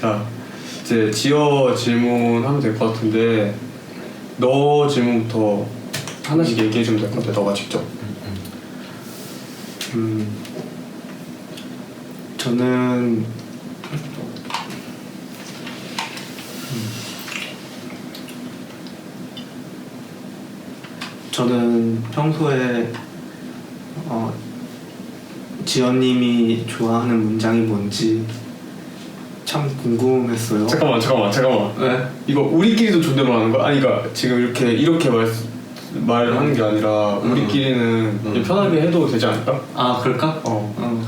자, 이제 지어 질문하면 될 것 같은데 너 질문부터 하나씩 얘기해주면 될 것 같아. 너가 직접. 저는 평소에 지연님이 좋아하는 문장이 뭔지 참 궁금했어요. 잠깐만. 네? 이거 우리끼리도 존댓말 하는 거야? 아니, 그러니까 지금 이렇게 말을 하는 게 아니라 우리끼리는 그냥 편하게 해도 되지 않을까? 아, 그럴까?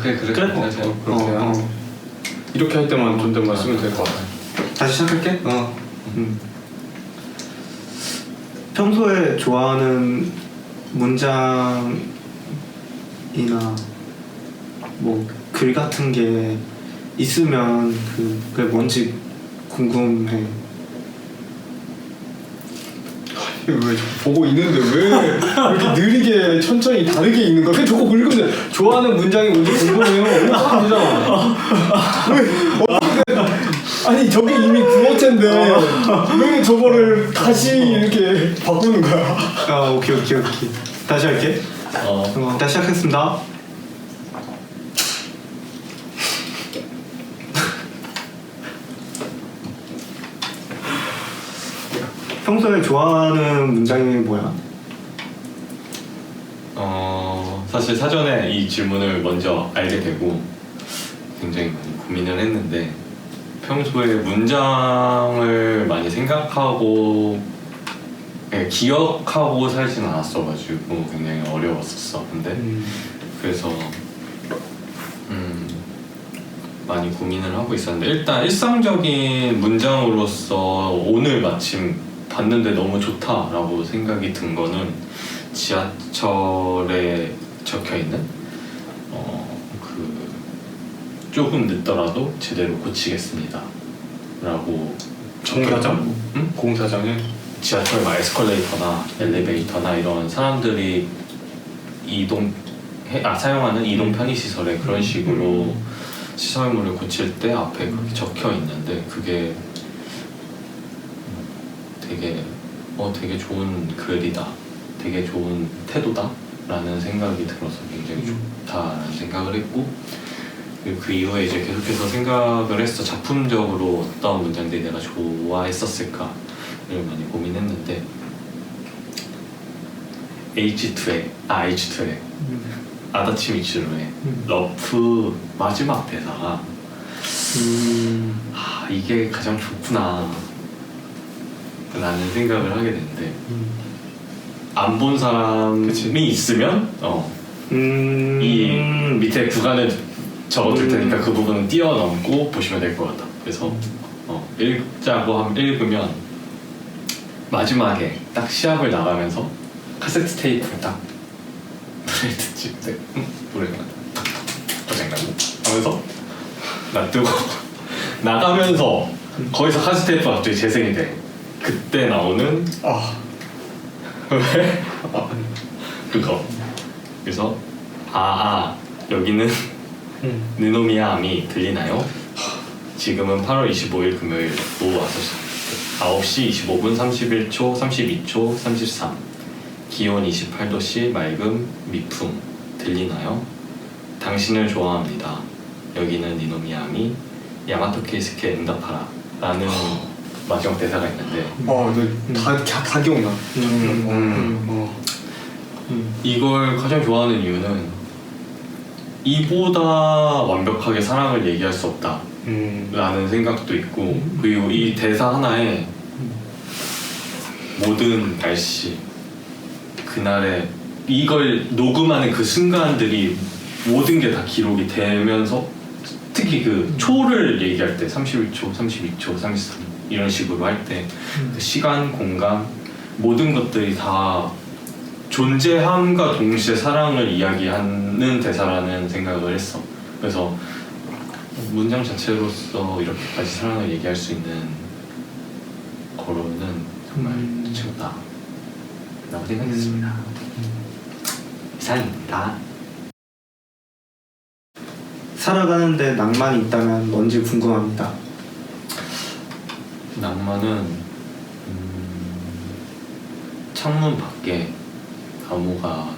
그래. 그렇게 이렇게 할 때만 존댓말 쓰면 될 것 같아. 다시 시작할게. 평소에 좋아하는 문장이나 뭐 글 같은 게 있으면 그게 뭔지 궁금해. 왜 보고 있는데 왜 이렇게 느리게 천천히 다르게 읽는 거야? 그냥 저거 읽으면 돼. 좋아하는 문장이 뭔지 궁금해요. 하면 되잖아. 아니 저게 이미 구어체인데 왜 저거를 다시 이렇게 바꾸는 거야? 아, 오케이. 다시 할게. 다시 시작했습니다. 평소에 좋아하는 문장이 뭐야? 사실 사전에 이 질문을 먼저 알게 되고 굉장히 많이 고민을 했는데 평소에 문장을 많이 생각하고 기억하고 살지는 않았어가지고 굉장히 어려웠었어. 근데 그래서 많이 고민을 하고 있었는데 일단 일상적인 문장으로서 오늘 마침 봤는데 너무 좋다라고 생각이 든 거는 지하철에 적혀있는 조금 늦더라도 제대로 고치겠습니다 라고 공사장? 응? 공사장에? 지하철 에스컬레이터나 엘리베이터나 이런 사람들이 사용하는 이동 편의시설에 그런 식으로 시설물을 고칠 때 앞에 그렇게 적혀 있는데 그게 되게 좋은 글이다, 되게 좋은 태도다 라는 생각이 들어서 굉장히 좋다라는 생각을 했고, 그 이후에 이제 계속해서 생각을 했어. 작품적으로 어떤 문장들이 내가 좋아했었을까를 많이 고민했는데 H2의 아다치 미츠루의 러프 마지막 대사가 이게 가장 좋구나 라는 생각을 하게 되는데 안 본 사람이 있으면 이 밑에 구간을 적어둘 테니까 그 부분은 뛰어넘고 보시면 될 것 같아. 그래서 읽자고 읽으면 마지막에 딱 시합을 나가면서 카세트 테이프를 딱 노래 듣지. 노래가 고생나고 하면서 놔두고 나가면서 거기서 카세트 테이프가 갑자기 재생이 돼. 그때 나오는 왜? 그거. 그래서 여기는 느노미야 아미 들리나요? 지금은 8월 25일 금요일 오후 9시 25분 31초 32초 33 기온 28도씨 맑음 미풍 들리나요? 당신을 좋아합니다. 여기는 니노미야 아미 야마토 케이스케 응답하라 라는 마지막 대사가 있는데 다 기억나. 이걸 가장 좋아하는 이유는 이보다 완벽하게 사랑을 얘기할 수 없다 라는 생각도 있고, 그리고 이 대사 하나에 모든 날씨, 그날의 이걸 녹음하는 그 순간들이 모든 게 다 기록이 되면서, 특히 그 초를 얘기할 때 31초, 32초, 33 이런 식으로 할 때 그 시간, 공간 모든 것들이 다 존재함과 동시에 사랑을 이야기하는 대사라는 생각을 했어. 그래서 문장 자체로서 이렇게까지 사랑을 얘기할 수 있는 거로는 정말 최고다 라고 생각했습니다. 이상입니다. 살아가는데 낭만이 있다면 뭔지 궁금합니다. 낭만은 창문 밖에 나무가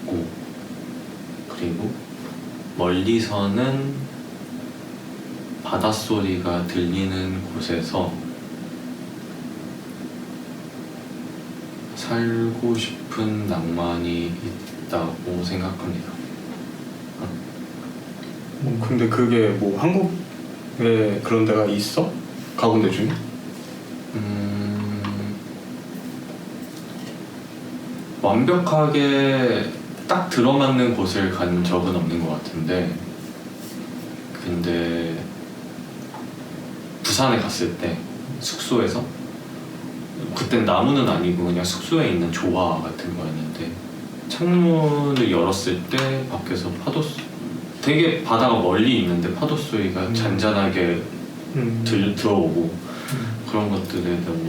있고 그리고 멀리서는 바닷소리가 들리는 곳에서 살고 싶은 낭만이 있다고 생각합니다. 근데 그게 뭐 한국에 그런 데가 있어? 가본 데 중에? 완벽하게 딱 들어맞는 곳을 간 적은 없는 것 같은데 근데 부산에 갔을 때 숙소에서 그땐 나무는 아니고 그냥 숙소에 있는 조화 같은 거였는데 창문을 열었을 때 밖에서 파도 되게 바다가 멀리 있는데 파도 소리가 잔잔하게 들어오고 그런 것들에 너무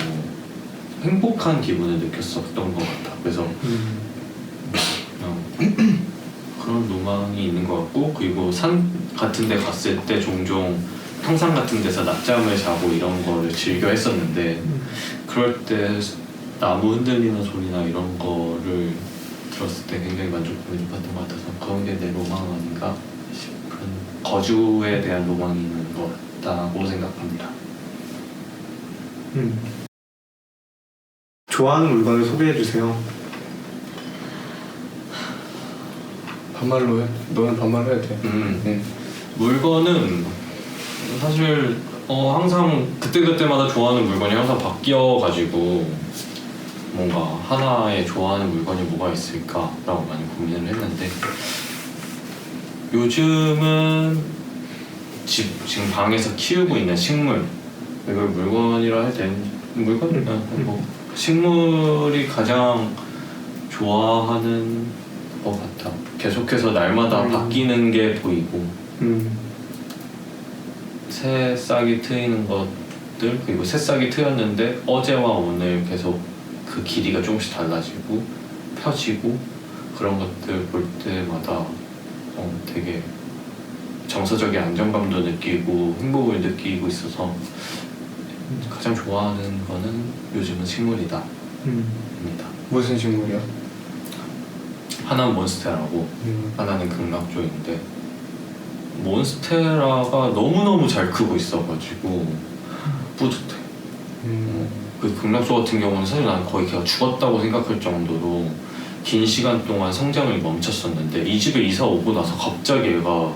행복한 기분을 느꼈었던 것 같아. 그래서 그런 로망이 있는 것 같고 그리고 산 같은 데 갔을 때 종종 평상 같은 데서 낮잠을 자고 이런 거를 즐겨 했었는데 그럴 때 나무 흔들리는 소리나 이런 거를 들었을 때 굉장히 만족감을 받던 것 같아서 그런 게 내 로망 아닌가 싶은 거주에 대한 로망이 있는 것 같다고 생각합니다. 좋아하는 물건을 소개해주세요. 반말로 해. 너는 반말로 해야 돼. 물건은 사실 항상 그때그때마다 좋아하는 물건이 항상 바뀌어가지고 뭔가 하나에 좋아하는 물건이 뭐가 있을까라고 많이 고민을 했는데 요즘은 지금 방에서 키우고 있는 식물 이걸 물건이라 할 때 물건이나 뭐 식물이 가장 좋아하는 것 같아. 계속해서 날마다 바뀌는 게 보이고 새 싹이 트이는 것들 그리고 새싹이 트였는데 어제와 오늘 계속 그 길이가 조금씩 달라지고 펴지고 그런 것들 볼 때마다 되게 정서적인 안정감도 느끼고 행복을 느끼고 있어서 가장 좋아하는 거는 요즘은 식물이다 입니다. 무슨 식물이야? 하나는 몬스테라고 하나는 극락조인데 몬스테라가 너무너무 잘 크고 있어가지고 뿌듯해. 그 극락조 같은 경우는 사실 난 거의 걔가 죽었다고 생각할 정도로 긴 시간 동안 성장을 멈췄었는데 이 집에 이사 오고 나서 갑자기 얘가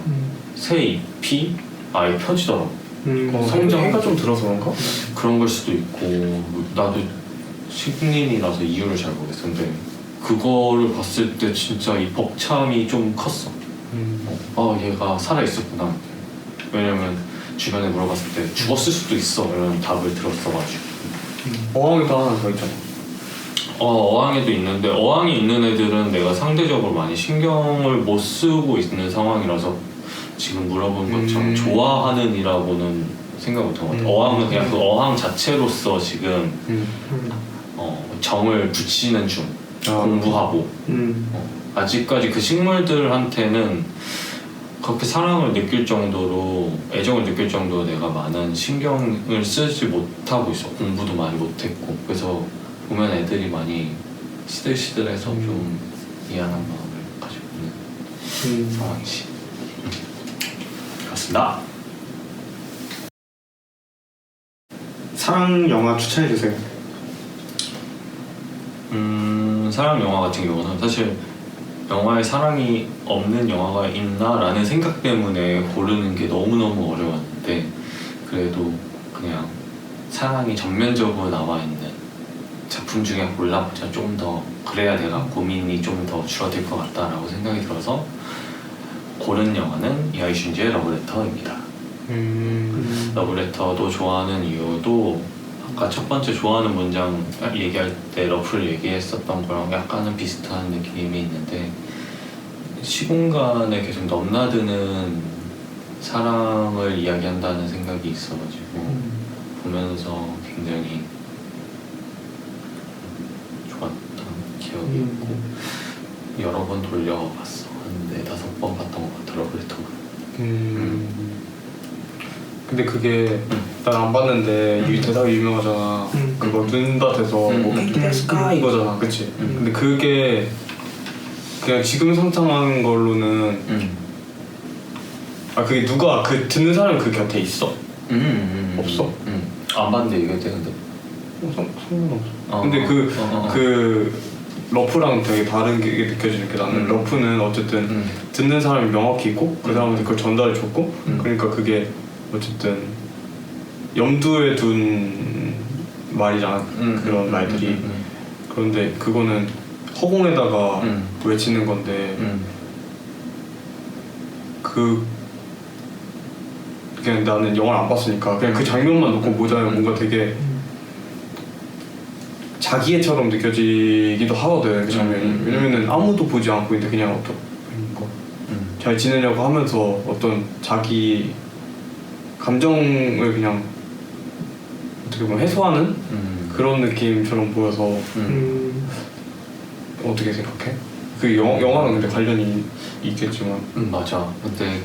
새 잎이 아예 펴지더라고. 해가 좀 들어서 그런가? 그런 걸 수도 있고 나도 식민이라서 이유를 잘 모르겠는데 그거를 봤을 때 진짜 이 벅참이 좀 컸어. 얘가 살아있었구나. 왜냐면 주변에 물어봤을 때 죽었을 수도 있어 이런 답을 들었어가지고. 어항에도 하나 더 있잖아. 어항에도 있는데 어항에 있는 애들은 내가 상대적으로 많이 신경을 못 쓰고 있는 상황이라서 지금 물어본 것처럼 좋아하는 이라고는 생각 못한 것 같아. 어항은 그냥 그 어항 자체로서 지금 정을 붙이는 중. 공부하고 아직까지 그 식물들한테는 그렇게 사랑을 느낄 정도로 애정을 느낄 정도로 내가 많은 신경을 쓰지 못하고 있어. 공부도 많이 못했고 그래서 보면 애들이 많이 시들시들해서 좀 미안한 마음을 가지고 있는 상황이지. 그렇습니다. 사랑 영화 추천해주세요. 사랑 영화 같은 경우는 사실 영화에 사랑이 없는 영화가 있나라는 생각 때문에 고르는 게 너무너무 어려웠는데 그래도 그냥 사랑이 전면적으로 나와 있는 작품 중에 골라보자 좀 더 그래야 내가 고민이 좀 더 줄어들 것 같다라고 생각이 들어서 고른 영화는 이하이슌지의 러브레터입니다. 러브레터도 좋아하는 이유도 아까 첫 번째 좋아하는 문장 얘기할 때 러프를 얘기했었던 거랑 약간은 비슷한 느낌이 있는데 시공간에 계속 넘나드는 사랑을 이야기한다는 생각이 있어가지고 보면서 굉장히 좋았던 기억이 있고 여러 번 돌려봤어. 한 4-5번 봤던 것 같아 러브레터가. 근데 그게 난 안 봤는데 이게 대사가 유명하잖아. 그거 눈다 돼서 뭐 땡기데스까 이거잖아, 그치? 근데 그게 그냥 지금 상상하는 걸로는 아 그게 누가 그 듣는 사람이 그 곁에 있어? 없어? 안 봤는데 이게 되는데. 상관없어. 근데 그 러프랑 되게 다른 게 느껴지는 게 나는 러프는 어쨌든 듣는 사람이 명확히 있고 그 사람한테 그걸 전달해 줬고 그러니까 그게 어쨌든 염두에 둔 말이잖아. 그런 말들이. 그런데 그거는 허공에다가 외치는 건데 그냥 나는 영화를 안 봤으니까 그냥 그 장면만 놓고 보자면 뭔가 되게 자기애처럼 느껴지기도 하거든 그 장면이. 왜냐면은 아무도 보지 않고 있는데 그냥 어떤 잘 지내려고 하면서 어떤 자기 감정을 그냥 어떻게 보면 해소하는 그런 느낌처럼 보여서 어떻게 생각해? 그 영화랑 근데 관련이 있겠지만 맞아. 근데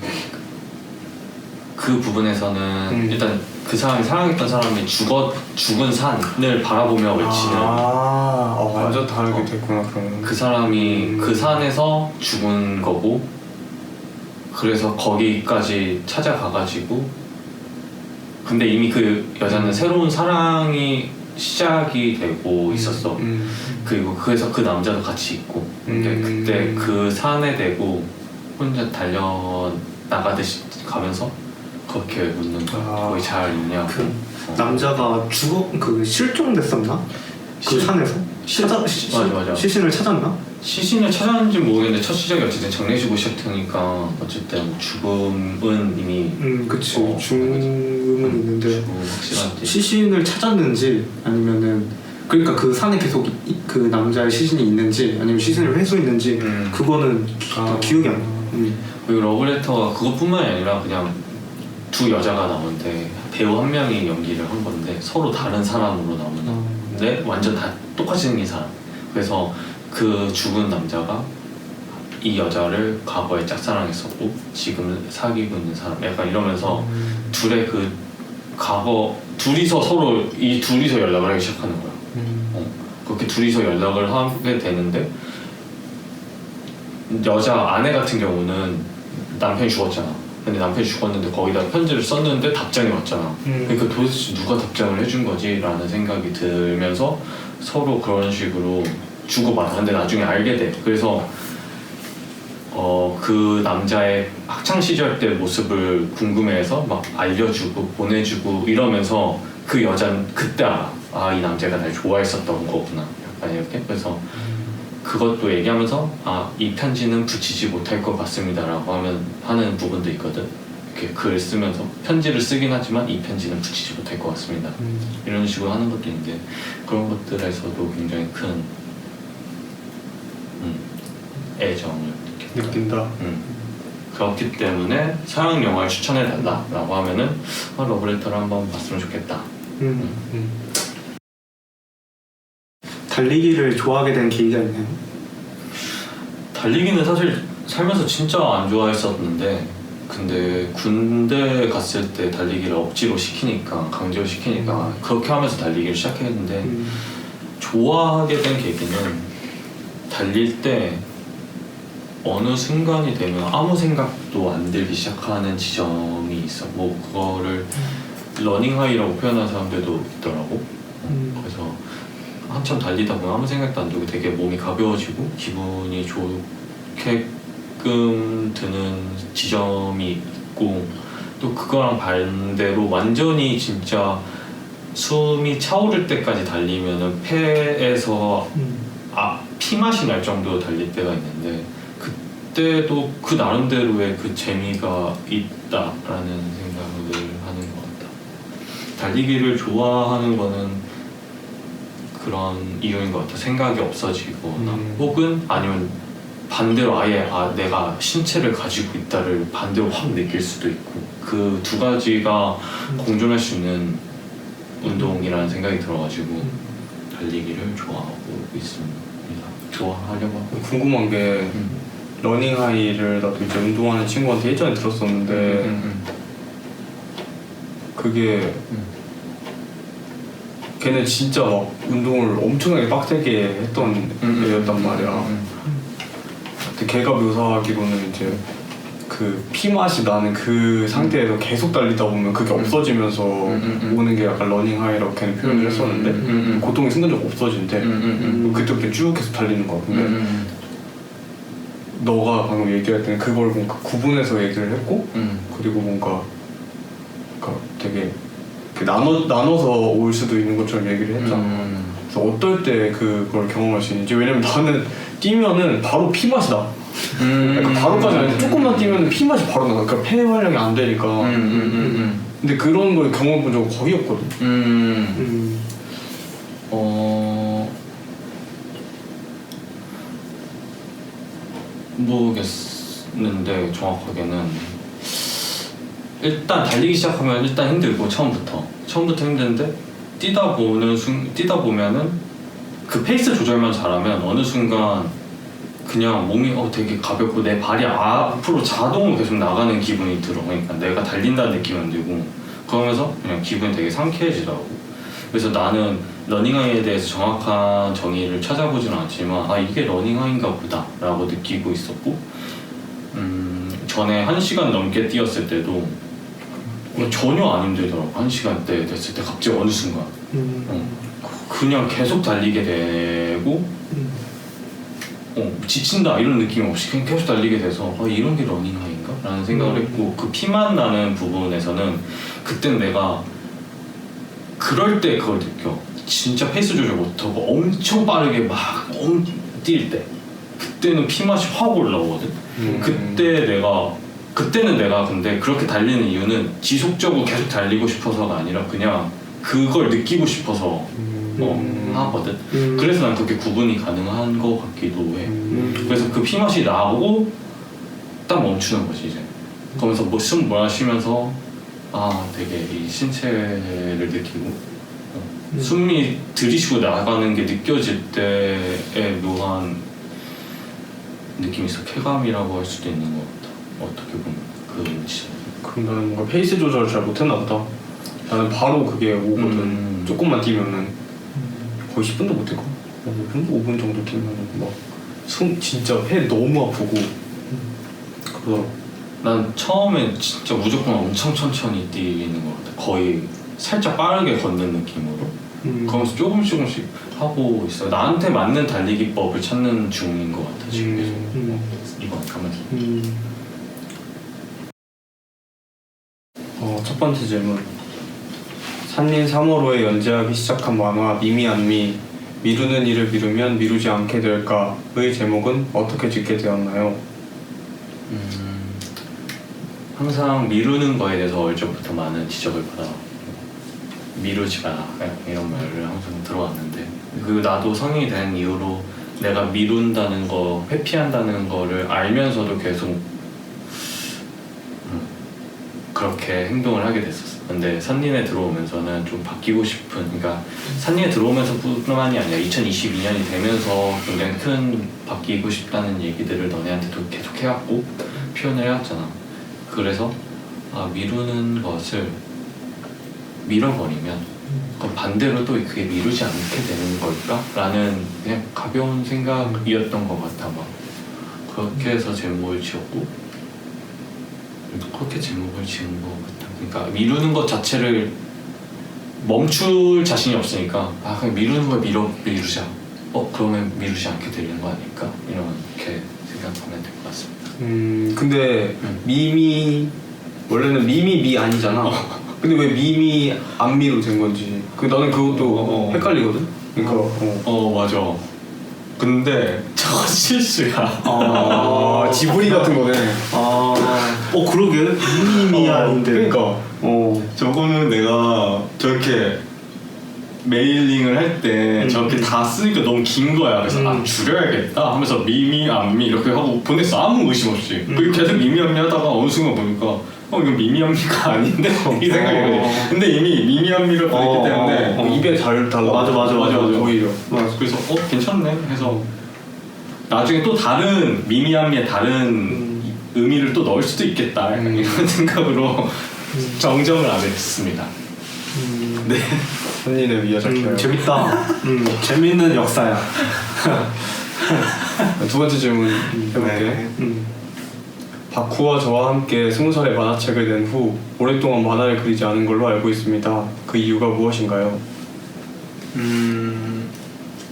그 부분에서는 일단 그 사람이 사랑했던 사람이 죽은 산을 바라보며 외치는 완전 다르게 됐구나 그러면. 그 사람이 그 산에서 죽은 거고 그래서 거기까지 찾아가가지고 근데 이미 그 여자는 새로운 사랑이 시작이 되고 있었어. 그리고 그래서 그 남자도 같이 있고 근데 그때 그 산에 대고 혼자 달려나가듯이 가면서 그렇게 묻는 거야. 거기 잘 있냐고. 그 남자가 실종됐었나? 그 산에서? 맞아. 시신을 찾았나? 시신을 찾았는지 모르겠는데 첫 시작이 어쨌든 장례식으로 시작되니까 어쨌든 죽음은 이미 그치. 죽음은 있는데 확실한데 시신을 찾았는지 아니면은 그러니까 그 산에 계속 그 남자의 시신이 있는지 아니면 시신을 회수했는지 그거는 기억이 안 나. 그리고 러브레터가 그것뿐만이 아니라 그냥 두 여자가 나오는데 배우 한 명이 연기를 한 건데 서로 다른 사람으로 나오는데 완전 다 똑같이 생긴 사람. 그래서 그 죽은 남자가 이 여자를 과거에 짝사랑했었고 지금 사귀고 있는 사람 약간 이러면서 둘의 그 과거 둘이서 연락을 하기 시작하는 거야. 그렇게 둘이서 연락을 하게 되는데 여자 아내 같은 경우는 남편이 죽었잖아. 근데 남편이 죽었는데 거기다 편지를 썼는데 답장이 왔잖아. 그러니까 도대체 누가 답장을 해준 거지? 라는 생각이 들면서 서로 그런 식으로 주고받아. 근데 나중에 알게 돼. 그래서 그 남자의 학창 시절 때 모습을 궁금해해서 막 알려주고 보내주고 이러면서 그 여자는 그때 알아. 이 남자가 날 좋아했었던 거구나. 약간 이렇게. 그래서 그것도 얘기하면서 이 편지는 붙이지 못할 것 같습니다라고 하는 부분도 있거든. 이렇게 글 쓰면서 편지를 쓰긴 하지만 이 편지는 붙이지 못할 것 같습니다. 이런 식으로 하는 것도 있는데 그런 것들에서도 굉장히 큰 애정을 느낀다. 그렇기 때문에 사랑 영화를 추천해달라고 하면은 러브레터를 한번 봤으면 좋겠다. 달리기를 좋아하게 된 계기가 있나요? 달리기는 사실 살면서 진짜 안 좋아했었는데 근데 군대 갔을 때 달리기를 억지로 시키니까 강제로 시키니까 그렇게 하면서 달리기를 시작했는데 좋아하게 된 계기는 달릴 때 어느 순간이 되면 아무 생각도 안 들기 시작하는 지점이 있어. 뭐 그거를 러닝하이라고 표현하는 사람들도 있더라고. 그래서 한참 달리다 보면 아무 생각도 안 들고 되게 몸이 가벼워지고 기분이 좋게끔 드는 지점이 있고 또 그거랑 반대로 완전히 진짜 숨이 차오를 때까지 달리면은 폐에서 피맛이 날 정도로 달릴 때가 있는데 그때도 그 나름대로의 그 재미가 있다라는 생각을 하는 것 같다. 달리기를 좋아하는 거는 그런 이유인 것 같아. 생각이 없어지거나 혹은 아니면 반대로 아예 내가 신체를 가지고 있다를 반대로 확 느낄 수도 있고 그 두 가지가 공존할 수 있는 운동이라는 생각이 들어가지고 달리기를 좋아하고 있습니다. 좋아하려고 하고. 궁금한 게 러닝하이를 나도 이제 운동하는 친구한테 예전에 들었었는데 그게 걔는 진짜 막 운동을 엄청나게 빡세게 했던 애였단 말이야. 근데 걔가 묘사하기로는 이제 그 피맛이 나는 그 상태에서 계속 달리다 보면 그게 없어지면서 오는 게 약간 러닝 하이라고 걔는 표현을 했었는데 고통이 순간적으로 없어진대. 그때부터 쭉 계속 달리는 거야. 근데 너가 방금 얘기할 때는 그걸 뭔가 구분해서 얘기를 했고 그리고 뭔가 그러니까 되게 나눠서 올 수도 있는 것처럼 얘기를 했잖아. 그래서 어떨 때 그걸 경험할 수 있는지. 왜냐면 나는 뛰면은 바로 피맛이 나. 그러니까 바로까지 아니고 조금만 뛰면 피맛이 바로 나. 그러니까 폐 활량이 안 되니까. 근데 그런 걸 경험해 본 적은 거의 없거든. 모르겠는데 정확하게는 일단 달리기 시작하면 일단 힘들고 처음부터 힘든데 뛰다 보면은 그 페이스 조절만 잘하면 어느 순간 그냥 몸이 되게 가볍고 내 발이 앞으로 자동으로 계속 나가는 기분이 들어. 그러니까 내가 달린다는 느낌이 안 들고 그러면서 그냥 기분이 되게 상쾌해지더라고. 그래서 나는 러닝하이에 대해서 정확한 정의를 찾아보지는 않지만 이게 러닝하이인가 보다 라고 느끼고 있었고 전에 1시간 넘게 뛰었을 때도 전혀 안 힘들더라고. 1시간대 됐을 때 갑자기 어느 순간 그냥 계속 달리게 되고 지친다 이런 느낌 없이 그냥 계속 달리게 돼서 이런 게 러닝하이인가? 라는 생각을 했고 그 피만 나는 부분에서는 그땐 내가 그럴 때 그걸 느껴. 진짜 페이스 조절 못하고 엄청 빠르게 막 뛸 때 그때는 피맛이 확 올라오거든. 그때는 내가 근데 그렇게 달리는 이유는 지속적으로 계속 달리고 싶어서가 아니라 그냥 그걸 느끼고 싶어서 하거든. 그래서 난 그렇게 구분이 가능한 것 같기도 해. 그래서 그 피맛이 나오고 딱 멈추는 거지 이제. 그러면서 숨 마시면서 되게 이 신체를 느끼고 숨이 들이쉬고 나가는 게 느껴질 때의 묘한 느낌이 있어. 쾌감이라고 할 수도 있는 것 같아. 어떻게 보면 그럼 나는 뭔가 페이스 조절을 잘 못했나 보다. 나는 바로 그게 오거든. 조금만 뛰면은 거의 10분도 못 뛰고 5분 정도 뛰면은 막 숨 진짜 폐 너무 아프고 그러더라고. 난 처음에 진짜 무조건 엄청 천천히 뛰는 것 같아. 거의 살짝 빠르게 걷는 느낌으로. 그러면서 조금씩 하고 있어요. 나한테 맞는 달리기법을 찾는 중인 것 같아 지금 계속. 이번 가면서. 첫 번째 질문. 산린 3월호에 연재하기 시작한 만화 미미 안미 미루는 일을 미루면 미루지 않게 될까의 제목은 어떻게 짓게 되었나요? 항상 미루는 거에 대해서 어릴 적부터 많은 지적을 받아. 미루지 마라 이런 말을 항상 들어왔는데 나도 성인이 된 이후로 내가 미룬다는 거, 회피한다는 거를 알면서도 계속 그렇게 행동을 하게 됐었어. 근데 산린에 들어오면서는 좀 바뀌고 싶은, 그러니까 산린에 들어오면서뿐만이 아니라 2022년이 되면서 굉장히 큰 바뀌고 싶다는 얘기들을 너네한테도 계속 해왔고 표현을 해왔잖아. 그래서 미루는 것을 밀어버리면 그럼 반대로 또 그게 미루지 않게 되는 걸까? 라는 그냥 가벼운 생각이었던 것 같아. 막 그렇게 해서 제목을 지었고 그렇게 제목을 지은 것 같아. 그러니까 미루는 것 자체를 멈출 자신이 없으니까 그냥 미루는 걸 미루자. 그러면 미루지 않게 되는 거 아닐까? 이렇게 생각하면 될 것 같습니다. 근데 미미 원래는 미미 아니잖아. 근데 왜 미미 안미로 된 건지 나는 그것도 헷갈리거든. 그러니까 맞아. 근데 저거 실수야. 지브리 같은 거네. 그러게 미미 아닌데. 그러니까 저거는 내가 저렇게 메일링을 할 때 저렇게 다 쓰니까 너무 긴 거야. 그래서 줄여야겠다 하면서 미미 안미 이렇게 하고 보냈어. 아무 의심 없이. 그리고 계속 미미 안미 하다가 어느 순간 보니까 이거 미미 안미가 아닌데 이 생각이 거지. 근데 이미 미미 안미를 보냈기 때문에 입에 잘 달라. 맞아. 오히려. 그래서 괜찮네 해서 나중에 또 다른 미미 안미의 다른 의미를 또 넣을 수도 있겠다. 약간 이런 생각으로 정정을 안 했습니다. 네. 한인을 위하자. 재밌다. 재밌는 역사야. 두 번째 질문 해볼게. 네. 바쿠와 저와 함께 20살에 만화책을 낸 후 오랫동안 만화를 그리지 않은 걸로 알고 있습니다. 그 이유가 무엇인가요?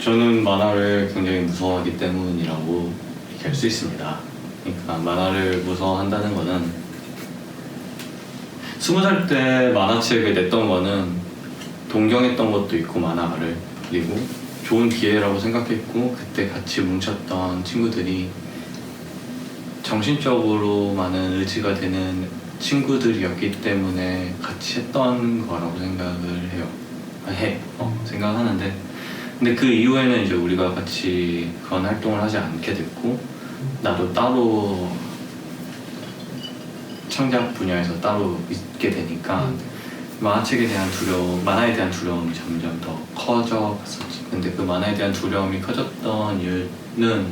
저는 만화를 굉장히 무서워하기 때문이라고 얘기할 수 있습니다. 그러니까 만화를 무서워한다는 거는 20살 때 만화책을 냈던 거는 동경했던 것도 있고 만화를 그리고 좋은 기회라고 생각했고 그때 같이 뭉쳤던 친구들이 정신적으로 많은 의지가 되는 친구들이었기 때문에 같이 했던 거라고 생각을 해요. 생각하는데 근데 그 이후에는 이제 우리가 같이 그런 활동을 하지 않게 됐고 나도 따로 창작 분야에서 따로 있게 되니까 만화책에 대한 만화에 대한 두려움이 점점 더 커졌었지. 근데 그 만화에 대한 두려움이 커졌던 이유는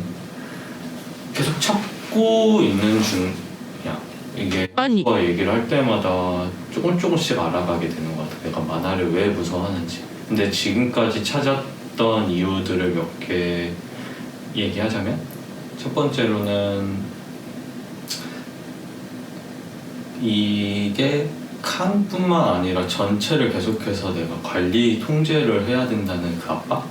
계속 찾고 있는 중이야. 이게 누가 얘기를 할 때마다 조금씩 알아가게 되는 것 같아. 내가 만화를 왜 무서워하는지. 근데 지금까지 찾았던 이유들을 몇 개 얘기하자면 첫 번째로는 이게 칸뿐만 아니라 전체를 계속해서 내가 관리, 통제를 해야 된다는 그 압박?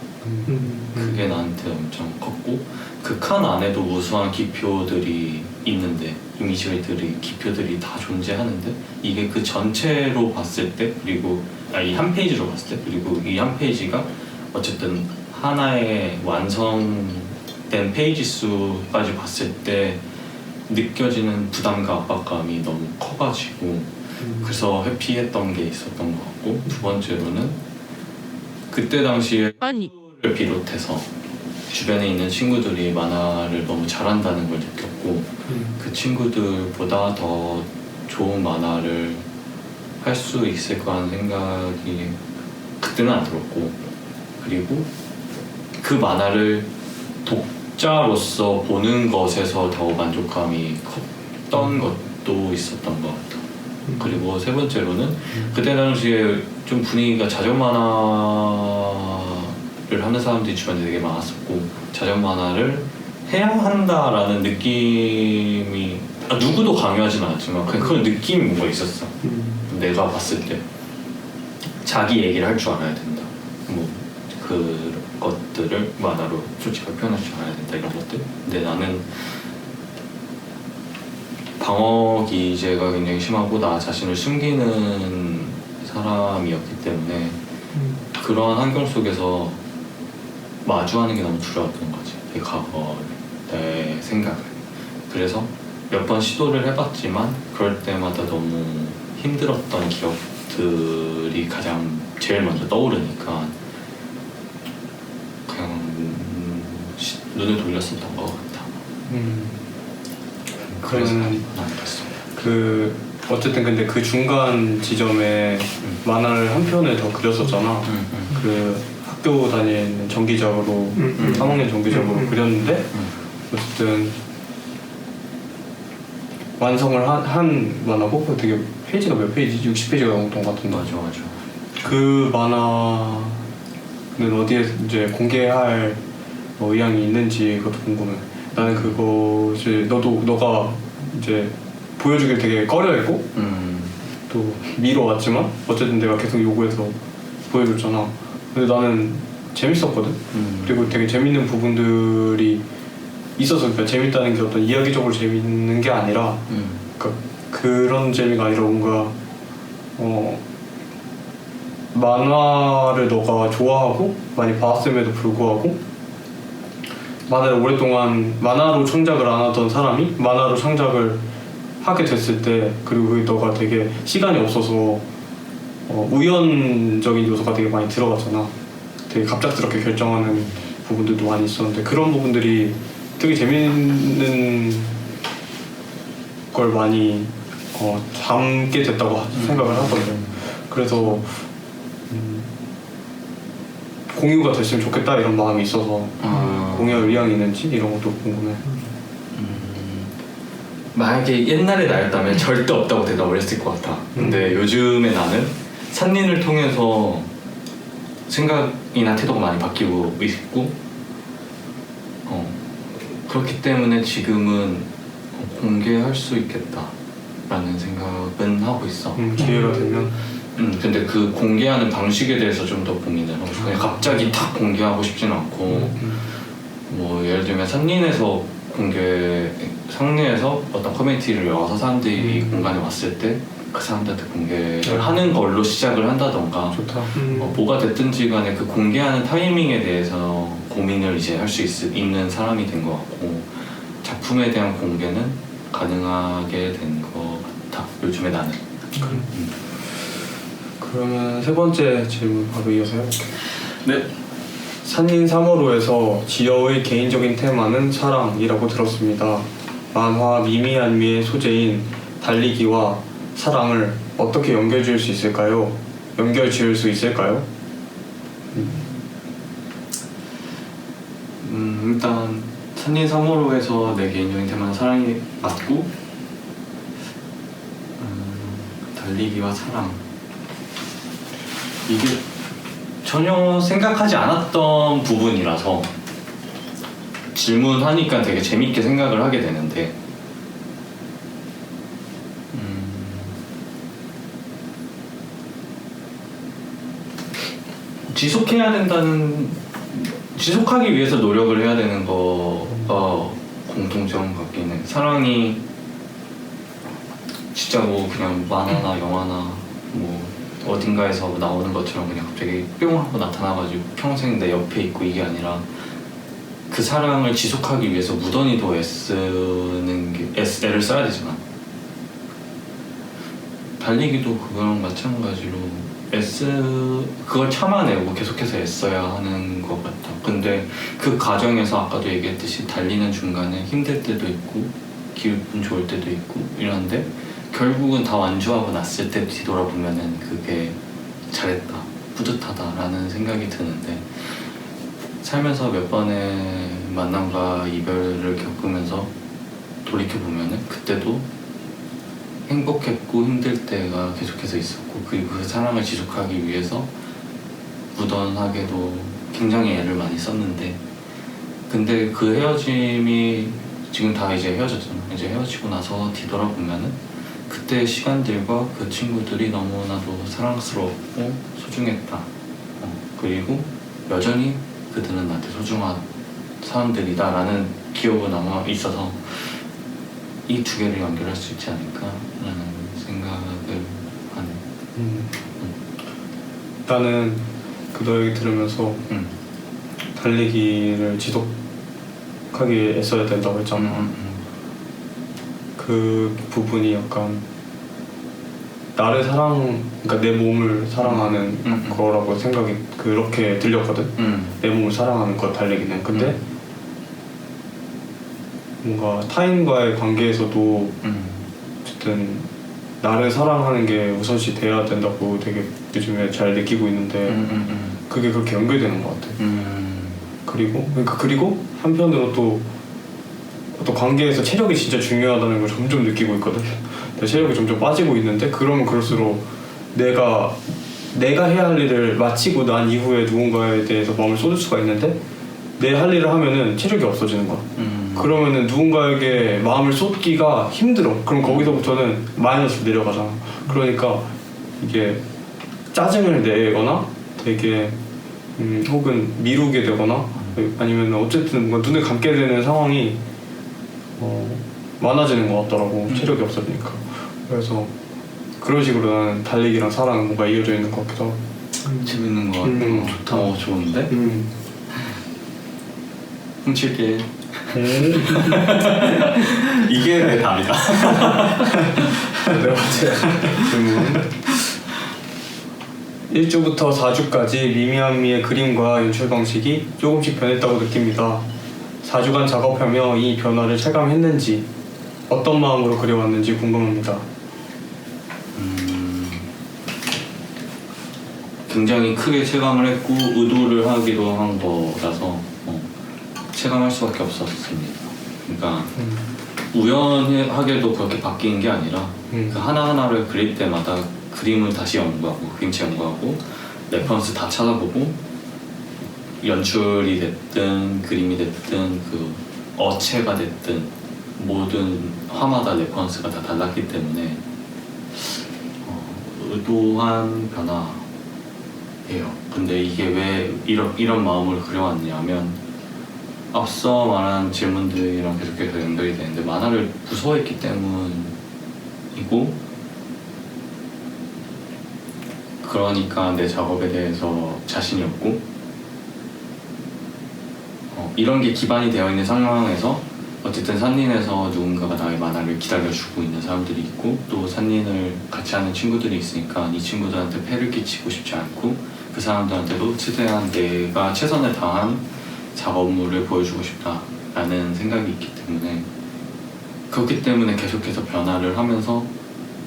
그게 나한테 엄청 컸고 그 칸 안에도 우수한 기표들이 있는데 기표들이 다 존재하는데 이게 그 전체로 봤을 때 그리고 이 한 페이지로 봤을 때 그리고 이 한 페이지가 어쨌든 하나의 완성된 페이지 수까지 봤을 때 느껴지는 부담과 압박감이 너무 커가지고 그래서 회피했던 게 있었던 것 같고 두 번째로는 그때 당시에 를 비롯해서 주변에 있는 친구들이 만화를 너무 잘한다는 걸 느꼈고 그 친구들보다 더 좋은 만화를 할 수 있을 거라는 생각이 그때는 안 들었고 그리고 그 만화를 독자로서 보는 것에서 더 만족감이 컸던 것도 있었던 것 같아요. 그리고 세 번째로는 그때 당시에 좀 분위기가 자전 만화를 하는 사람들이 주변에 되게 많았었고 자전 만화를 해야 한다라는 느낌이 누구도 강요하진 않았지만 그냥 그런 느낌이 뭔가 있었어. 내가 봤을 때 자기 얘기를 할 줄 알아야 된다. 뭐 그 것들을 만화로 솔직하게 표현할 줄 알아야 된다 이런 것들. 근데 나는 방어 기제가 굉장히 심하고 나 자신을 숨기는 사람이었기 때문에 그러한 환경 속에서 마주하는 게 너무 두려웠던 거지. 내 과거, 내 생각을. 그래서 몇 번 시도를 해봤지만 그럴 때마다 너무 힘들었던 기억들이 제일 먼저 떠오르니까 그냥 눈을 돌렸었던 것 같아. 그래서 그 어쨌든 근데 그 중간 지점에 만화를 한 편을 더 그렸었잖아. 그 학교 다니는 정기적으로 3학년 정기적으로 그렸는데 어쨌든 완성을 한 만화고 그 되게 페이지가 몇 페이지지? 60페이지가 넘었던 것 같은데. 맞아. 그 만화는 어디에 이제 공개할 의향이 있는지 그것도 궁금해. 나는 그것을 너가 이제 보여주길 되게 꺼려했고 또 미뤄왔지만 어쨌든 내가 계속 요구해서 보여줬잖아. 근데 나는 재밌었거든. 그리고 되게 재밌는 부분들이 있어서 그러니까 재밌다는 게 어떤 이야기적으로 재밌는 게 아니라 그러니까 그런 재미가 아니라 뭔가 만화를 너가 좋아하고 많이 봤음에도 불구하고 만화를 오랫동안 만화로 창작을 안 하던 사람이 만화로 창작을 하게 됐을 때 그리고 그게 너가 되게 시간이 없어서 우연적인 요소가 되게 많이 들어갔잖아. 되게 갑작스럽게 결정하는 부분들도 많이 있었는데 그런 부분들이 되게 재밌는 걸 많이 담게 됐다고 생각을 하거든. 그래서 공유가 됐으면 좋겠다 이런 마음이 있어서 공유할 의향이 있는지 이런 것도 궁금해. 만약에 옛날에 나였다면 절대 없다고 대답을 했을 것 같아. 근데 요즘에 나는 산린을 통해서 생각이나 태도가 많이 바뀌고 있고 그렇기 때문에 지금은 공개할 수 있겠다라는 생각은 하고 있어. 기회가 되면. 근데 그 공개하는 방식에 대해서 좀 더 고민을 하고 싶어. 그냥 갑자기 탁 공개하고 싶지는 않고 뭐 예를 들면 산린에서 상리에서 어떤 커뮤니티를 열어서 사람들이 공간에 왔을 때 그 사람들한테 공개를 하는 걸로 시작을 한다던가 좋다. 뭐가 됐든지 간에 그 공개하는 타이밍에 대해서 고민을 이제 할 수 있는 사람이 된 것 같고 작품에 대한 공개는 가능하게 된 것 같아 요즘에 나는. 그러면 세 번째 질문 바로 이어서 해볼게요. 네. 산린 3월호에서 지여의 개인적인 테마는 사랑이라고 들었습니다. 만화 미미안미의 소재인 달리기와 사랑을 어떻게 연결지을 수 있을까요? 연결지을 수 있을까요? 일단 산린 3월호에서 내 개인적인 테마는 사랑이 맞고 달리기와 사랑 이게 전혀 생각하지 않았던 부분이라서 질문하니까 되게 재밌게 생각을 하게 되는데 지속하기 위해서 노력을 해야 되는 거가 공통점 같긴 해. 사랑이 진짜 뭐 그냥 만화나 영화나 뭐 어딘가에서 나오는 것처럼 그냥 갑자기 뿅 하고 나타나가지고 평생 내 옆에 있고 이게 아니라 그 사랑을 지속하기 위해서 무던히도 애를 써야 되잖아. 달리기도 그거랑 마찬가지로 그걸 참아내고 계속해서 애써야 하는 것 같아. 근데 그 과정에서 아까도 얘기했듯이 달리는 중간에 힘들 때도 있고 기분 좋을 때도 있고 이런데 결국은 다 완주하고 났을 때 뒤돌아보면은 그게 잘했다, 뿌듯하다라는 생각이 드는데 살면서 몇 번의 만남과 이별을 겪으면서 돌이켜보면은 그때도 행복했고 힘들 때가 계속해서 있었고 그리고 그 사랑을 지속하기 위해서 무던하게도 굉장히 애를 많이 썼는데 근데 그 헤어짐이 지금 다 이제 헤어졌잖아. 이제 헤어지고 나서 뒤돌아보면은 그때 시간들과 그 친구들이 너무나도 사랑스럽고 소중했다. 그리고 여전히 그들은 나한테 소중한 사람들이다라는 기억은 아마 있어서 이 두 개를 연결할 수 있지 않을까라는 생각을 하네. 나는 그 너 얘기 들으면서 달리기를 지속하게 애써야 된다고 했잖아. 그 부분이 약간 나를 그러니까 내 몸을 사랑하는 거라고 생각이 그렇게 들렸거든. 내 몸을 사랑하는 거 달리기는. 근데 뭔가 타인과의 관계에서도 어쨌든 나를 사랑하는 게 우선시 돼야 된다고 되게 요즘에 잘 느끼고 있는데 그게 그렇게 연결되는 것 같아. 그리고 한편으로 또 어떤 관계에서 체력이 진짜 중요하다는 걸 점점 느끼고 있거든. 내 체력이 점점 빠지고 있는데 그러면 그럴수록 내가 해야 할 일을 마치고 난 이후에 누군가에 대해서 마음을 쏟을 수가 있는데 내 할 일을 하면은 체력이 없어지는 거야. 그러면은 누군가에게 마음을 쏟기가 힘들어. 그럼 거기서부터는 마이너스로 내려가잖아. 그러니까 이게 짜증을 내거나 되게 혹은 미루게 되거나 아니면 어쨌든 뭔가 눈을 감게 되는 상황이 많아지는 것 같더라고. 체력이 없어지니까. 그래서 그런 식으로 나는 달리기랑 사랑은 뭔가 이어져 있는 것 같기도 하고. 재밌는 것 같아. 좋다. 좋은데? 훔칠게. 이게 내 답이다. 네 번째 질문. 1주부터 4주까지 미미안미의 그림과 연출 방식이 조금씩 변했다고 느낍니다. 4주간 작업하며 이 변화를 체감했는지 어떤 마음으로 그려왔는지 궁금합니다. 굉장히 크게 체감을 했고 의도를 하기도 한 거라서 체감할 수밖에 없었습니다. 그러니까 우연하게도 그렇게 바뀐 게 아니라 그 하나하나를 그릴 때마다 그림을 다시 연구하고 그림체 연구하고 레퍼런스 다 찾아보고 연출이 됐든 그림이 됐든 그 어체가 됐든 모든 화마다 레퍼런스가 다 달랐기 때문에 의도한 변화예요. 근데 이게 왜 이런 마음을 그려왔냐면 앞서 말한 질문들이랑 계속해서 연결이 되는데 만화를 무서워했기 때문이고 그러니까 내 작업에 대해서 자신이 없고 이런 게 기반이 되어 있는 상황에서 어쨌든 산린에서 누군가가 나의 만화를 기다려주고 있는 사람들이 있고 또 산린을 같이 하는 친구들이 있으니까 이 친구들한테 폐를 끼치고 싶지 않고 그 사람들한테도 최대한 내가 최선을 다한 작업물을 보여주고 싶다라는 생각이 있기 때문에 그렇기 때문에 계속해서 변화를 하면서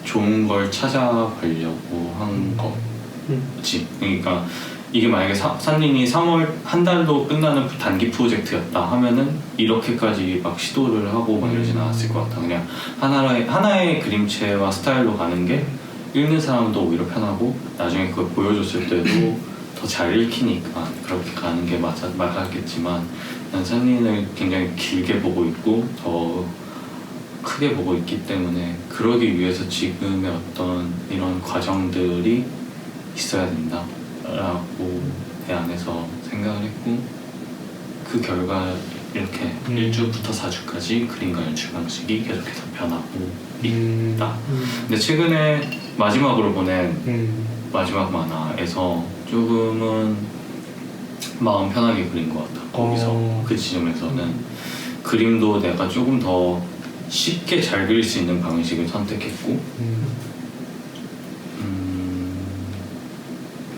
좋은 걸 찾아가려고 한 거지. 그러니까 이게 만약에 산림이 3월 한 달로 끝나는 단기 프로젝트였다 하면은 이렇게까지 막 시도를 하고 막 이러진 않았을 것 같아. 그냥 하나의 그림체와 스타일로 가는 게 읽는 사람도 오히려 편하고 나중에 그걸 보여줬을 때도 더 잘 읽히니까 그렇게 가는 게 맞았겠지만 난 산림을 굉장히 길게 보고 있고 더 크게 보고 있기 때문에 그러기 위해서 지금의 어떤 이런 과정들이 있어야 된다라고 내 안에서 생각을 했고 그 결과 이렇게 1주부터 4주까지 그림과 연출 방식이 계속해서 변하고 있다. 근데 최근에 마지막으로 보낸 마지막 만화에서 조금은 마음 편하게 그린 것 같다. 거기서 그 지점에서는 그림도 내가 조금 더 쉽게 잘 그릴 수 있는 방식을 선택했고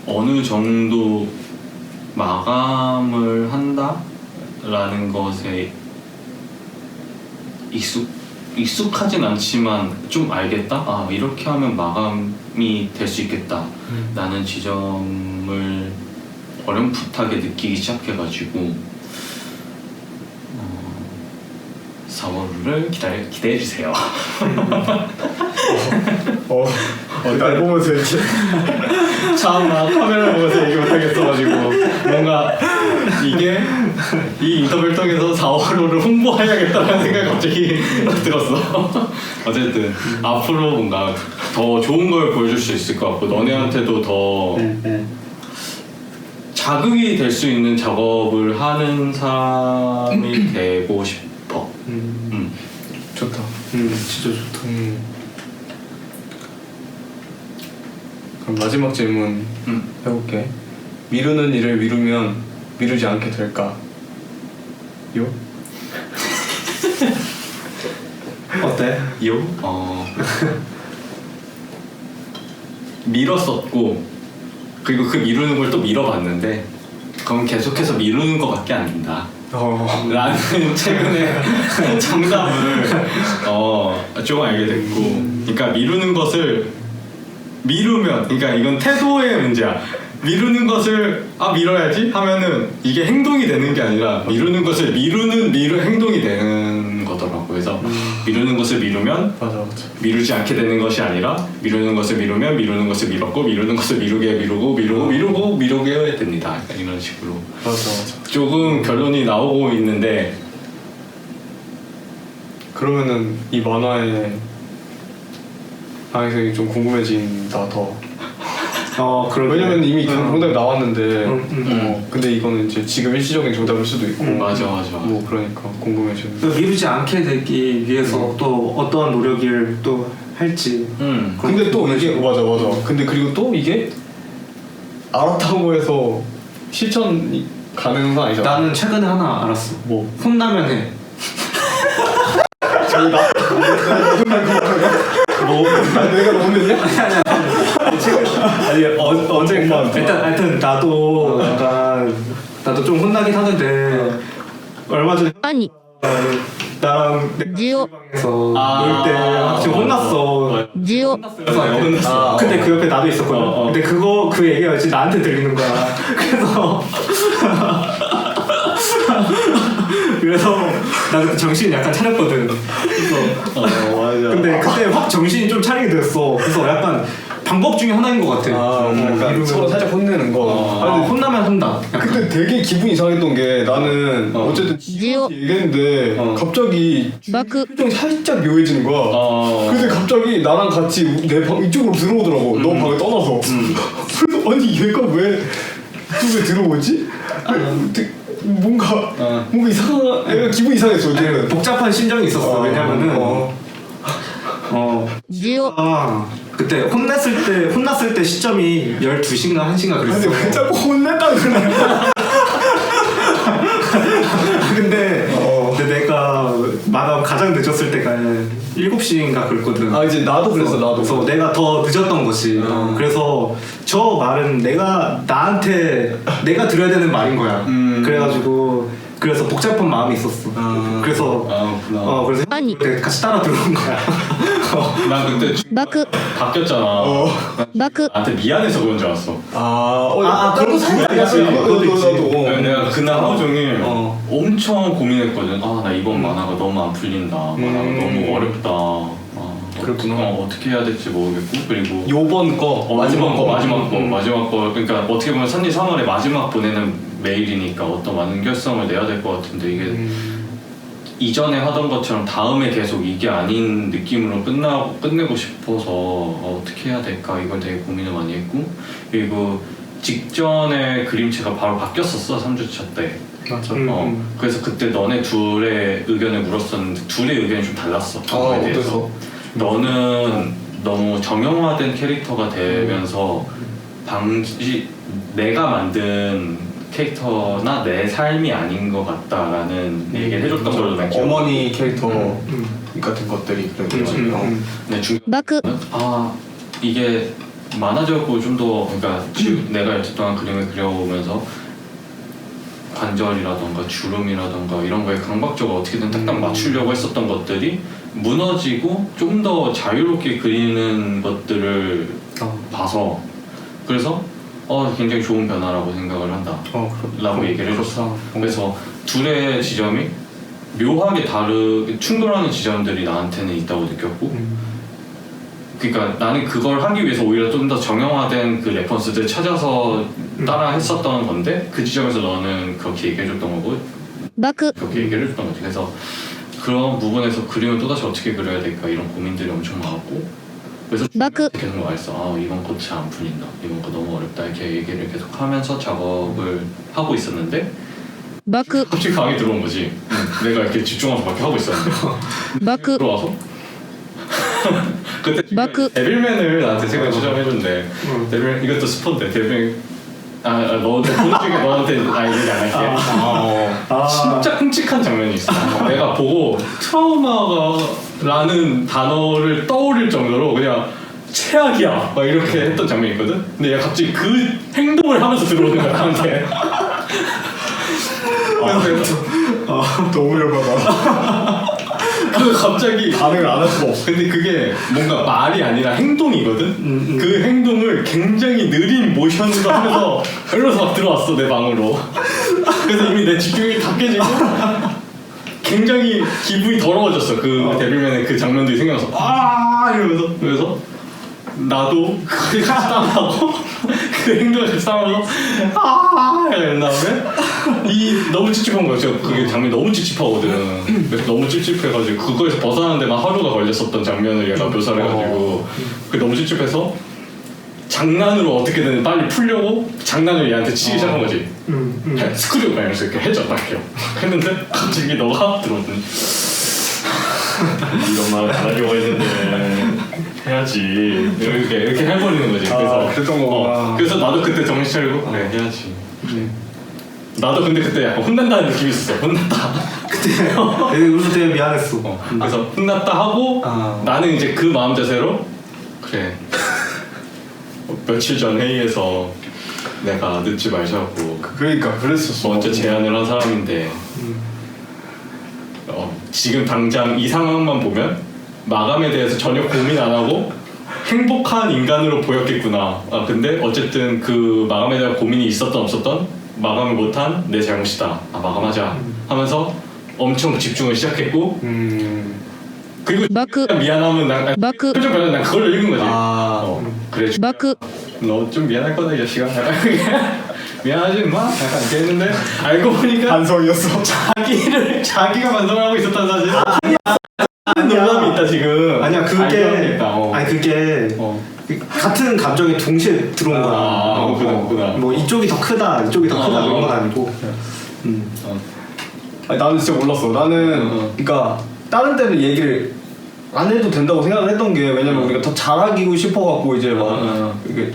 어느 정도 마감을 한다라는 것에 익숙하진 않지만 좀 알겠다? 아 이렇게 하면 마감이 될 수 있겠다 라는 지점을 어렴풋하게 느끼기 시작해가지고 4월을 기대해주세요. 날 보면서 이렇게 참나 카메라 보면서 얘기 못하겠어가지고 뭔가 이게 이 인터뷰를 통해서 4월호를 홍보해야겠다는 생각이 갑자기 들었어. 어쨌든 앞으로 뭔가 더 좋은 걸 보여줄 수 있을 것 같고 너네한테도 더 자극이 될 수 있는 작업을 하는 사람이 되고 싶어. 좋다. 진짜 좋다. 그럼 마지막 질문 해볼게. 미루는 일을 미루면 미루지 않게 될까? 요? 어때? 요? 미뤘었고 그리고 그 미루는 걸 또 미뤄봤는데 그건 계속해서 미루는 것 같게 안 된다 라는 최근에 정답을 조금 알게 됐고 그러니까 미루는 것을 미루면 그러니까 이건 태도의 문제야. 미루는 것을 밀어야지 하면은 이게 행동이 되는 게 아니라 미루는 것을 미루는 행동이 되는 거더라고. 그래서 미루는 것을 미루면 맞아. 미루지 않게 되는 것이 아니라 미루는 것을 미루면 미루는 것을 미뤘고 미루는 것을 미루게 미루게 됩니다. 약간 이런 식으로 맞아. 조금 결론이 나오고 있는데 그러면은 이 만화의 방향성이 좀 궁금해진다 더. 왜냐면 이미 정답이 나왔는데 근데 이거는 이제 지금 일시적인 정답일 수도 있고 맞아 뭐 그러니까 궁금해지는. 미루지 않게 되기 위해서 또 어떠한 노력을 또 할지. 근데 또 이게 맞아. 근데 그리고 또 이게 알았다고 해서 실천 가능한 아니잖아. 나는 최근에 하나 알았어. 뭐? 혼나면 해. 내가 너무 늦냐? 아니 어제 일단 나도 좀 혼나긴 하는데 얼마 전에 아니 나랑 지오 에서 놀 때 확실히 혼났어. 지오 근데 그 옆에 나도 있었거든. 근데 그 얘기가 지금 나한테 들리는 거야. 그래서 나 그때 정신이 약간 차렸거든. 그래서 맞아. 근데 그때 확 정신이 좀 차리게 됐어. 그래서 약간 방법 중에 하나인 것 같아. 약간 이러면- 서로 살짝 혼내는 거. 아, 근데 혼나면 한다. 약간. 그때 되게 기분이 이상했던 게 나는 어쨌든 지오. 얘기했는데 갑자기 마크. 표정이 살짝 묘해지는 거야. 근데 갑자기 나랑 같이 내 방 이쪽으로 들어오더라고. 너 방에 떠나서. 그래서 아니 얘가 왜 이쪽에 들어오지? 뭔가 이상한 애가 기분이 이상했어. 어쨌든. 복잡한 심정이 있었어. 왜냐면은 지오. 그때 혼났을 때 시점이 12시인가 1시인가 근데 그랬어. 왜 자꾸 혼낸다 그래? 근데 내가 마감 가장 늦었을 때가 7시인가 그랬거든. 이제 나도 그랬어. 나도. 그래서 내가 더 늦었던 거지. 그래서 저 말은 나한테 내가 들어야 되는 말인 거야. 그래서 복잡한 마음이 있었어. 그래서 그래서 아니. 같이 따라 들어온 거야. 나 그때 마크. 바뀌었잖아. 마크. 나한테 미안해서 그런 줄 알았어. 그것도 살짝 있지. 그것도 있지. 네, 내가 그날 하루 종일 엄청 고민했거든. 나 이번 만화가 너무 안 풀린다. 만화가 너무 어렵다. 그랬구나. 어떻게 해야 될지 모르겠고, 그리고 요번 거 마지막 거. 그러니까 어떻게 보면 산지 3월에 마지막 보내는 메일이니까 어떤 완결성을 내야 될 것 같은데 이게 이전에 하던 것처럼 다음에 계속 이게 아닌 느낌으로 끝내고 싶어서 어떻게 해야 될까 이걸 되게 고민을 많이 했고, 그리고 직전에 그림체가 바로 바뀌었었어 3주차 때. 맞아. 그래서 그때 너네 둘의 의견을 물었었는데 둘의 의견이 좀 달랐어. 그거에 대해서. 어때서? 너는 너무 정형화된 캐릭터가 되면서 내가 만든 캐릭터나 내 삶이 아닌 것 같다라는 얘기를 해줬던 걸로 난 기억해. 어머니 캐릭터 같은 것들이 그래. 네, 마크. 이게 만화적으로 좀 더 그러니까 내가 여태 동안 그림을 그려오면서 관절이라던가 주름이라던가 이런 거에 강박적으로 어떻게든 딱딱 맞추려고 했었던 것들이 무너지고 좀 더 자유롭게 그리는 것들을 봐서 그래서 굉장히 좋은 변화라고 생각을 한다 라고 얘기를 해줬어. 그래서 둘의 지점이 묘하게 충돌하는 지점들이 나한테는 있다고 느꼈고, 그러니까 나는 그걸 하기 위해서 오히려 좀 더 정형화된 그 레퍼런스들 찾아서 따라 했었던 건데 그 지점에서 너는 그렇게 얘기해줬던 거고 마크. 그렇게 얘기를 해줬던 거지. 그래서 그런 부분에서 그림을 또다시 어떻게 그려야 될까 이런 고민들이 엄청 많았고, 그래서 마크. 계속 말했어. 이번 거 잘 안 풀린다, 이번 거 너무 어렵다 이렇게 얘기를 계속 하면서 작업을 하고 있었는데 마크. 갑자기 강의 들어온 거지. 내가 이렇게 집중해서 막 하고 있었는데 마크. 들어와서 그때 마크. 데빌맨을 나한테 생각 추천해준대. 데빌맨 이것도 스폰데 데빌맨 너한테 보는 중에 너한테 얘기 안 할게. 진짜 끔찍한 장면이 있어. 내가 보고 트라우마라는 단어를 떠올릴 정도로 그냥 최악이야 막 이렇게 했던 장면이 있거든. 근데 얘가 갑자기 그 행동을 하면서 들어오는 거야 나한테. 너무 열받아. 그 갑자기 반응을 안 할 수가 없어. 근데 그게 뭔가 말이 아니라 행동이거든. 그 행동을 굉장히 느린 모션으로 하면서 이러면서 막 들어왔어 내 방으로. 그래서 이미 내 집중력이 다 깨지고 굉장히 기분이 더러워졌어. 그 데빌맨의 그 장면들이 생각나서 이러면서. 그래서 나도 그게 같이 따라하고 그 행동을 같이 따라하면서 이런 다음에 너무 찝찝한 거야. 그게 장면이 너무 찝찝하거든. 그래서 너무 찝찝해가지고 그거에서 벗어나는 데만 하루가 걸렸었던 장면을 얘가 묘사를 해가지고 그게 너무 찝찝해서 장난으로 어떻게든 빨리 풀려고 장난을 얘한테 치기 시작한 거지. 스크류 막 이러면서 이렇게 해줘 딱 해요. 했는데 갑자기 너가 들어오더니 이런 말을 안 하려고 했는데 해야지 이렇게 해버리는 거지. 그래서 그랬던 거구나. 그래서 나도 그때 정신 차리고 그래 해야지. 나도 근데 그때 약간 혼난다는 느낌이 있었어. 혼났다. 그때 우리 되게 미안했어. 그래서 혼났다 하고 나는 이제 그 마음 자세로 그래 며칠 전 회의에서 내가 늦지 말자고 그러니까 그랬었어. 먼저 제안을 한 사람인데 지금 당장 이 상황만 보면 마감에 대해서 전혀 고민 안 하고 행복한 인간으로 보였겠구나. 근데 어쨌든 그 마감에 대한 고민이 있었던 없었던 마감을 못한 내 잘못이다. 마감하자 하면서 엄청 집중을 시작했고 그리고 마크. 미안하면 난 마크. 표정 변화 난 그걸로 읽은 거지. 아. 그래 마크. 너 좀 미안할 거다 이 자식아. 약간 미안하지 마. 약간 이렇게 했는데 알고 보니까 반성이었어. 자기가 반성을 하고 있었다는 사실. 놀람이 있다 지금. 아니야 알고 그게 보니까, 아니 그게 같은 감정이 동시에 들어온 거야. 그렇구나. 뭐 이쪽이 더 크다, 이쪽이 더 크다 그런 건 아니고. 아니 나는 진짜 몰랐어. 나는 그러니까 다른 때는 얘기를 안 해도 된다고 생각을 했던 게 왜냐면 우리가 더 잘하기고 싶어갖고 이제 막 이게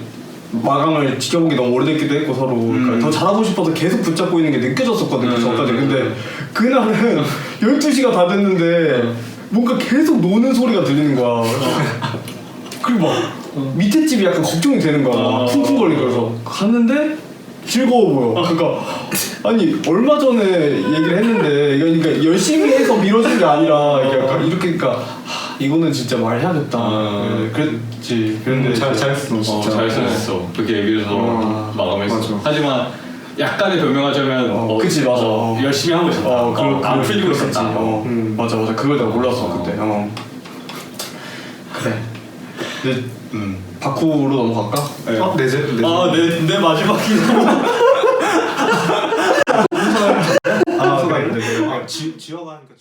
마감을 지켜보기 너무 오래됐기도 했고 서로 그러니까 더 잘하고 싶어서 계속 붙잡고 있는 게 느껴졌었거든 그 전까지. 근데 그날은 12시가 다 됐는데 뭔가 계속 노는 소리가 들리는 거야. 그리고 막 밑에 집이 약간 걱정이 되는 거야. 막 쿵쿵거리고 그래서 갔는데 즐거워 보여. 그러니까 아니 얼마 전에 얘기를 했는데 그러니까 열심히 해서 미뤄진 게 아니라 이렇게 그러니까 이거는 진짜 말해야겠다. 그랬지. 그런데 잘했어 진짜. 잘 써냈어. 그렇게 얘기해서 마감했어. 맞아. 하지만 약간의 변명하자면 그치 맞아. 열심히 하고 있었다. 안 풀리고 있었다. 맞아 그걸 내가 몰랐어 그때. 그래. 이제 바쿠로 넘어갈까? 네. 내 내 마지막이고. 순서가 있는데 지워가니까.